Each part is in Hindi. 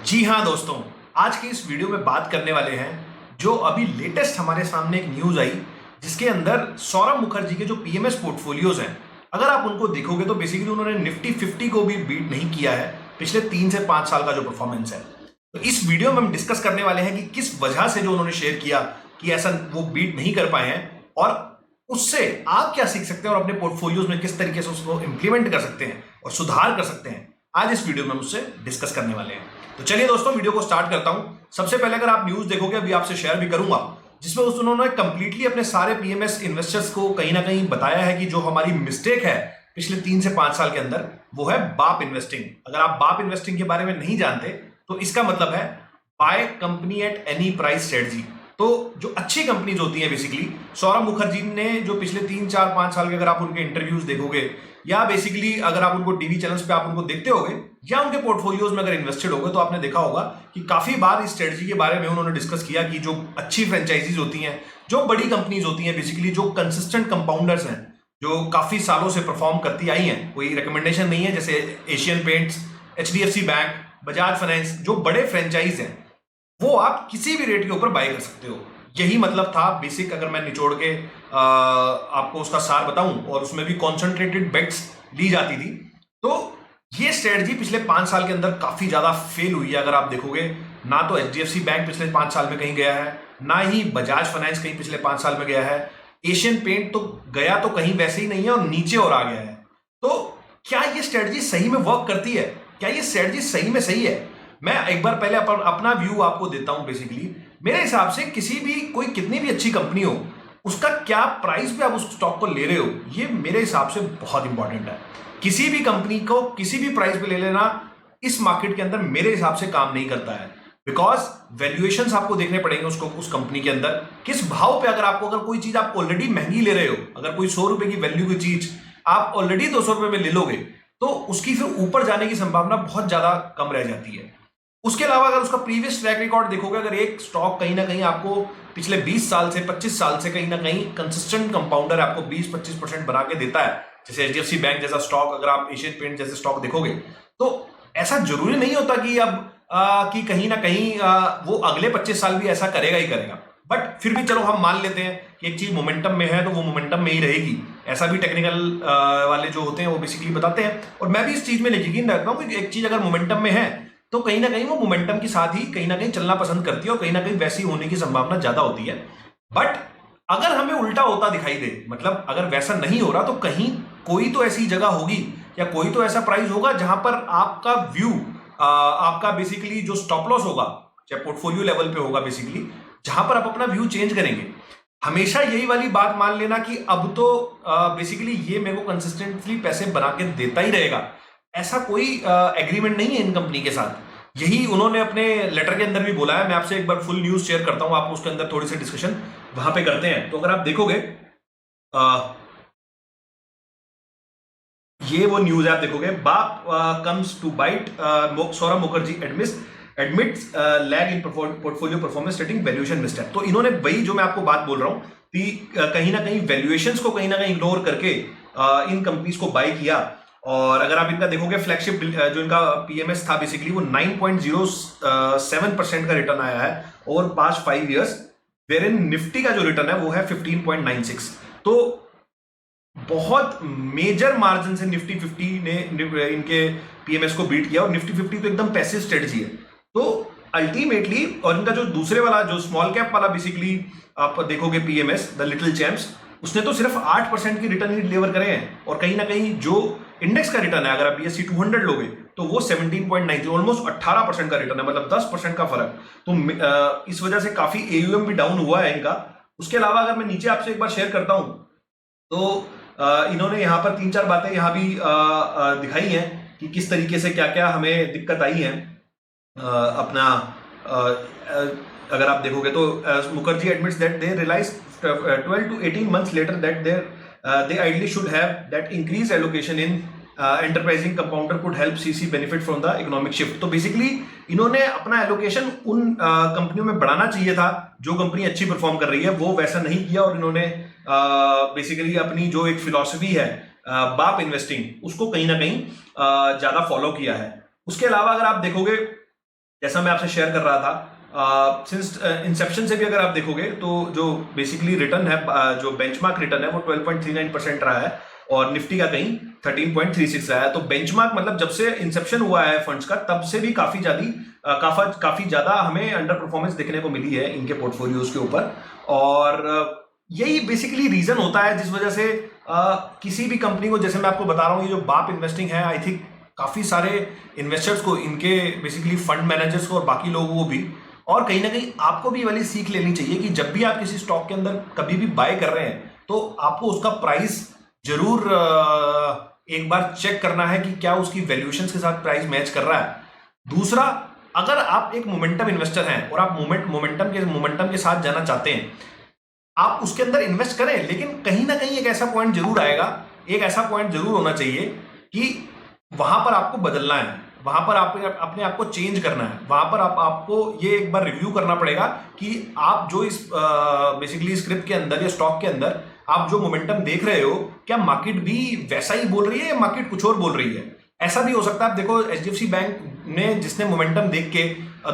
जी हाँ दोस्तों, आज की इस वीडियो में बात करने वाले हैं जो अभी लेटेस्ट हमारे सामने एक न्यूज आई जिसके अंदर सौरभ मुखर्जी के जो पीएमएस पोर्टफोलियोज हैं, अगर आप उनको देखोगे तो बेसिकली उन्होंने निफ्टी 50 को भी बीट नहीं किया है पिछले 3 से 5 साल का जो परफॉर्मेंस है। तो इस वीडियो में हम डिस्कस करने वाले हैं कि किस वजह से जो उन्होंने शेयर किया कि ऐसा वो बीट नहीं कर पाए हैं और उससे आप क्या सीख सकते हैं और अपने पोर्टफोलियोज में किस तरीके से उसको इंप्लीमेंट कर सकते हैं और सुधार कर सकते हैं। आज इस वीडियो में हम उससे डिस्कस करने वाले हैं। तो चलिए दोस्तों, वीडियो को स्टार्ट करता हूं। सबसे पहले अगर आप न्यूज देखोगे, अभी आपसे शेयर भी करूंगा, जिसमें उन्होंने कंप्लीटली अपने सारे पीएमएस इन्वेस्टर्स को कहीं ना कहीं बताया है कि जो हमारी मिस्टेक है पिछले 3 से 5 साल के अंदर वो है बाप इन्वेस्टिंग। अगर आप बाप इन्वेस्टिंग के बारे में नहीं जानते तो इसका मतलब है by company at any price strategy. तो जो अच्छी कंपनीज होती हैं, बेसिकली सौरभ मुखर्जी ने जो पिछले 3, 4, 5 साल के अगर आप उनके इंटरव्यूज देखोगे या बेसिकली अगर आप उनको टीवी चैनल्स पे आप उनको देखते होगे या उनके पोर्टफोलियोज में अगर इन्वेस्टेड होगे तो आपने देखा होगा कि काफी बार इस स्ट्रेटजी के बारे में उन्होंने डिस्कस किया कि जो अच्छी फ्रेंचाइजीज होती हैं, जो बड़ी कंपनीज होती हैं, बेसिकली जो कंसिस्टेंट कंपाउंडर्स हैं, जो काफी सालों से परफॉर्म करती आई हैं, कोई रिकमेंडेशन नहीं है, जैसे Asian paints, HDFC bank, Bajaj finance, जो बड़े फ्रेंचाइज हैं वो आप किसी भी रेट के ऊपर बाय कर सकते हो। यही मतलब था बेसिक, अगर मैं निचोड़ के आपको उसका सार बताऊं, और उसमें भी कॉन्सेंट्रेटेड बेट्स ली जाती थी। तो ये स्ट्रेटजी पिछले 5 साल के अंदर काफी ज्यादा फेल हुई है। अगर आप देखोगे, ना तो एचडीएफसी बैंक पिछले 5 साल में कहीं गया है, ना ही बजाज फाइनेंस कहीं पिछले 5 साल में गया है, एशियन पेंट तो गया तो कहीं वैसे ही नहीं है और नीचे और आ गया है। तो क्या ये स्ट्रेटजी सही में वर्क करती है? क्या ये स्ट्रेटजी सही में सही है? मैं एक बार पहले अपना व्यू आपको देता हूं। बेसिकली मेरे हिसाब से किसी भी कोई कितनी भी अच्छी कंपनी हो, उसका क्या प्राइस पे आप उस स्टॉक को ले रहे हो, ये मेरे हिसाब से बहुत इंपॉर्टेंट है। किसी भी कंपनी को किसी भी प्राइस पे ले लेना इस मार्केट के अंदर मेरे हिसाब से काम नहीं करता है। बिकॉज वैल्यूएशंस आपको देखने पड़ेंगे उसको, उस कंपनी के अंदर किस भाव पे, अगर कोई चीज आप ऑलरेडी महंगी ले रहे हो, अगर कोई 100 रुपए की वैल्यू की चीज आप ऑलरेडी 200 रुपए में ले लोगे तो उसकी फिर ऊपर जाने की संभावना बहुत ज्यादा कम रह जाती है। उसके अलावा अगर उसका प्रीवियस ट्रैक रिकॉर्ड देखोगे, अगर एक स्टॉक कहीं ना कहीं आपको पिछले 20 साल से 25 साल से कहीं ना कहीं कंसिस्टेंट कंपाउंडर आपको 20-25% बना के देता है, जैसे एचडीएफसी बैंक जैसा स्टॉक, अगर आप एशियन पेंट जैसे स्टॉक देखोगे, तो ऐसा जरूरी नहीं होता कि अब कि कहीं ना कहीं वो अगले 25 साल भी ऐसा करेगा ही करेगा। बट फिर भी चलो हम मान लेते हैं कि एक चीज मोमेंटम में है तो वो मोमेंटम में ही रहेगी। ऐसा भी टेक्निकल वाले जो होते हैं वो बेसिकली बताते हैं, और मैं भी इस चीज में यकीन रखता हूँ कि एक चीज अगर मोमेंटम में है तो कहीं ना कहीं वो मोमेंटम के साथ ही कहीं ना कहीं चलना पसंद करती है और कहीं ना कहीं वैसी होने की संभावना ज्यादा होती है। बट अगर हमें उल्टा होता दिखाई दे, मतलब अगर वैसा नहीं हो रहा, तो कहीं कोई तो ऐसी जगह होगी या कोई तो ऐसा प्राइस होगा जहां पर आपका व्यू, आपका बेसिकली जो स्टॉप लॉस होगा, चाहे पोर्टफोलियो लेवल पे होगा, बेसिकली जहां पर आप अपना व्यू चेंज करेंगे। हमेशा यही वाली बात मान लेना कि अब तो बेसिकली ये मेरे को कंसिस्टेंटली पैसे बना के देता ही रहेगा, ऐसा कोई एग्रीमेंट नहीं है इन कंपनी के साथ। यही उन्होंने अपने लेटर के अंदर भी बोला है। मैं आपसे एक बार फुल न्यूज शेयर करता हूं, आप उसके अंदर थोड़ी सी डिस्कशन वहां पे करते हैं। तो अगर आप देखोगे, ये वो न्यूज आप देखोगे, बाप comes to bite, Saurabh Mukherjee admits lag in portfolio performance rating valuation mistake. तो इन्होंने वही जो मैं आपको बात बोल रहा हूं कि कहीं ना कहीं वैल्यूएशंस को कहीं ना कहीं इग्नोर करके इन कंपनीज को बाय किया। और अगर आप इनका देखोगे, फ्लैगशिप जो इनका पीएमएस था, बेसिकली वो 9.07% का रिटर्न आया है over past 5 years, where in Nifty का जो रिटर्न है वो है 15.96। तो बहुत मेजर मार्जिन से निफ्टी 50 ने इनके पीएमएस को बीट किया, और निफ्टी 50 तो एकदम पैसिव स्ट्रेटजी है। तो अल्टीमेटली, और इनका जो दूसरे वाला जो स्मॉल कैप वाला बेसिकली आप देखोगे पीएमएस, द लिटिल चैम्प्स, उसने तो सिर्फ 8% की रिटर्न ही डिलीवर करे हैं, और कहीं ना कहीं जो इंडेक्स का रिटर्न है, अगर आप BSE 200 लोगे तो वो 17.90, ऑलमोस्ट 18% का रिटर्न है, मतलब 10% का फर्क। तो इस वजह से काफी AUM भी डाउन हुआ है इनका। उसके अलावा अगर मैं नीचे आपसे एक बार शेयर करता हूं, तो इन्होंने यहाँ पर 3-4 बातें यहाँ भी दिखाई हैं कि किस तरीके से क्या क्या हमें दिक्कत आई है। अपना अगर आप देखोगे तो Mukherjee admits that they realise 12 to 18 months later that they ideally should have that increased allocation in enterprising compounder could help CC benefit from the economic shift। तो बेसिकली इन्होंने अपना एलोकेशन उन कंपनियों में बढ़ाना चाहिए था जो कंपनी अच्छी परफॉर्म कर रही है, वो वैसा नहीं किया, और इन्होंने बेसिकली अपनी जो एक फिलॉसफी है बाप इन्वेस्टिंग, उसको कहीं ना कहीं ज्यादा फॉलो किया है। उसके अलावा अगर आप देखोगे जैसा मैं आपसे शेयर कर रहा था, सिंस इंसेप्शन से भी अगर आप देखोगे तो जो बेसिकली रिटर्न है, जो बेंचमार्क रिटर्न है वो 12.39% रहा है और निफ्टी का कहीं 13.36 रहा है। तो बेंचमार्क मतलब जब से इंसेप्शन हुआ है फंड्स का तब से भी काफी ज्यादा हमें अंडर परफॉर्मेंस देखने को मिली है इनके पोर्टफोलियोज के ऊपर। और यही बेसिकली रीजन होता है जिस वजह से किसी भी कंपनी को, जैसे मैं आपको बता रहा हूँ, ये जो बाप इन्वेस्टिंग है, आई थिंक काफी सारे इन्वेस्टर्स को, इनके बेसिकली फंड मैनेजर्स को और बाकी लोगों को भी, और कहीं ना कहीं आपको भी वाली सीख लेनी चाहिए कि जब भी आप किसी स्टॉक के अंदर कभी भी बाय कर रहे हैं तो आपको उसका प्राइस जरूर एक बार चेक करना है कि क्या उसकी वैल्यूएशंस के साथ प्राइस मैच कर रहा है। दूसरा, अगर आप एक मोमेंटम इन्वेस्टर हैं और आप मोमेंटम के साथ जाना चाहते हैं, आप उसके अंदर इन्वेस्ट करें, लेकिन कहीं ना कहीं एक ऐसा पॉइंट जरूर आएगा, एक ऐसा पॉइंट जरूर होना चाहिए कि वहां पर आपको बदलना है, वहां पर अपने आप को चेंज करना है, वहां पर आपको ये एक बार रिव्यू करना पड़ेगा कि आप जो इस बेसिकली स्क्रिप्ट के अंदर या स्टॉक के अंदर आप जो मोमेंटम देख रहे हो, क्या मार्केट भी वैसा ही बोल रही है या मार्केट कुछ और बोल रही है। ऐसा भी हो सकता है, आप देखो एचडीएफसी बैंक ने, जिसने मोमेंटम देख के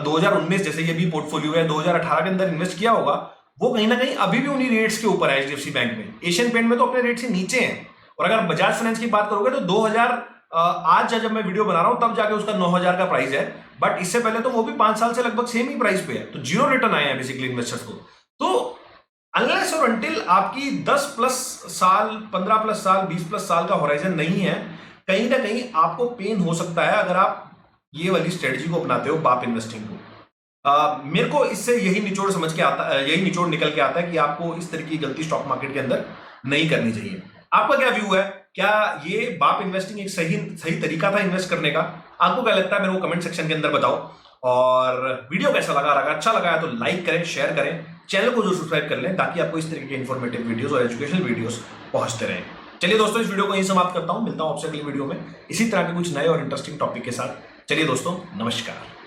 2019 जैसे ये भी पोर्टफोलियो है 2018 के अंदर इन्वेस्ट किया होगा, वो कहीं ना कहीं अभी भी उन्हीं रेट्स के ऊपर है एचडीएफसी बैंक में। एशियन पेंट में तो अपने रेट से नीचे हैं। और अगर बजाज फाइनेंस की बात करोगे तो 2000 आज जब मैं वीडियो बना रहा हूं तब जाके उसका 9000 का प्राइस है, बट इससे पहले तो वो भी 5 साल से लगभग सेम ही प्राइस पे है। तो जीरो रिटर्न आए हैं बेसिकली इन्वेस्टर्स को। तो अनलेस और अंटिल आपकी 10+ साल, 15+ साल, 20+ साल का होराइजन नहीं है, कहीं ना कहीं आपको पेन हो सकता है अगर आप ये वाली स्ट्रेटजी को अपनाते हो, बाप इन्वेस्टिंग को। मेरे को इससे यही निचोड़ यही निचोड़ निकल के आता है कि आपको इस तरह की गलती स्टॉक मार्केट के अंदर नहीं करनी चाहिए। आपका क्या व्यू है? क्या ये बाप इन्वेस्टिंग एक सही तरीका था इन्वेस्ट करने का? आपको क्या लगता है मेरे को कमेंट सेक्शन के अंदर बताओ। और वीडियो कैसा लगा? अगर अच्छा लगा है तो लाइक करें, शेयर करें, चैनल को जो सब्सक्राइब कर लें ताकि आपको इस तरीके के इन्फॉर्मेटिव वीडियोस और एजुकेशनल वीडियोस पहुंचते रहें। चलिए दोस्तों, इस वीडियो को यहीं समाप्त करता हूं। मिलता हूं आपसे अगली वीडियो में इसी तरह के कुछ नए और इंटरेस्टिंग टॉपिक के साथ। चलिए दोस्तों, नमस्कार।